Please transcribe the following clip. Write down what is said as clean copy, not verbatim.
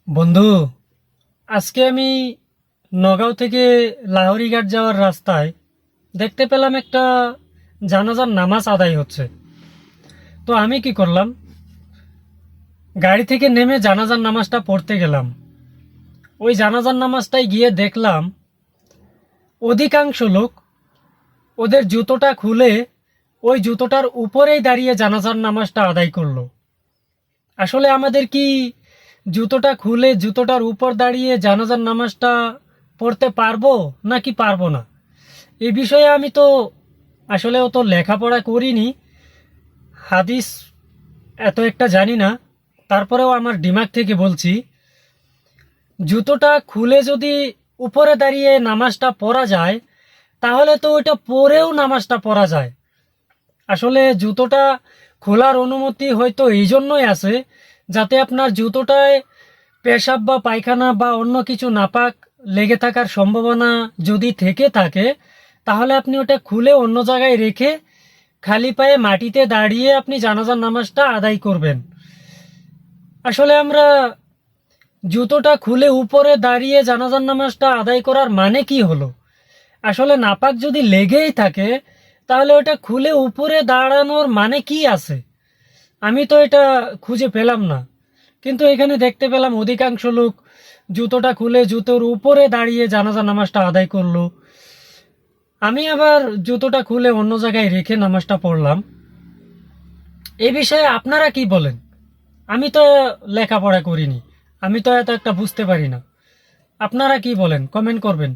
বন্ধু, আজকে আমি নগাঁও থেকে লাহোরিঘাট যাওয়ার রাস্তায় দেখতে পেলাম একটা জানাজার নামাজ আদায় হচ্ছে। তো আমি কি করলাম, গাড়ি থেকে নেমে জানাজার নামাজটা পড়তে গেলাম। ওই জানাজার নামাজটায় গিয়ে দেখলাম অধিকাংশ লোক ওদের জুতোটা খুলে ওই জুতোটার উপরেই দাঁড়িয়ে জানাজার নামাজটা আদায় করলো। আসলে আমাদের কি জুতোটা খুলে জুতোটার উপর দাঁড়িয়ে জানাজার নামাজটা পড়তে পারবো নাকি পারবো না? এই বিষয়ে আমি তো আসলে অত লেখাপড়া করিনি, হাদিস এত একটা জানি না। তারপরেও আমার দিমাগ থেকে বলছি, জুতোটা খুলে যদি উপরে দাঁড়িয়ে নামাজটা পড়া যায়, তাহলে তো ওইটা পরেও নামাজটা পড়া যায়। আসলে জুতোটা খোলার অনুমতি হয়তো এই জন্যই আছে, যাতে আপনার জুতোটায় পেশাব বা পায়খানা বা অন্য কিছু নাপাক লেগে থাকার সম্ভাবনা যদি থেকে থাকে, তাহলে আপনি ওটা খুলে অন্য জায়গায় রেখে খালি পায়ে মাটিতে দাঁড়িয়ে আপনি জানাজার নামাজটা আদায় করবেন। আসলে আমরা জুতোটা খুলে উপরে দাঁড়িয়ে জানাজার নামাজটা আদায় করার মানে কি হলো? আসলে নাপাক যদি লেগেই থাকে, তাহলে ওটা খুলে উপরে দাঁড়ানোর মানে কি আছে? আমি তো এটা খুঁজে পেলাম না। কিন্তু এখানে দেখতে পেলাম অধিকাংশ লোক জুতোটা খুলে জুতোর উপরে দাঁড়িয়ে জানাজা নামাজটা আদায় করলো। আমি আবার জুতোটা খুলে অন্য জায়গায় রেখে নামাজটা পড়লাম। এই বিষয়ে আপনারা কি বলেন? আমি তো লেখাপড়া করিনি, আমি তো এত একটা বুঝতে পারি না। আপনারা কি বলেন? কমেন্ট করবেন।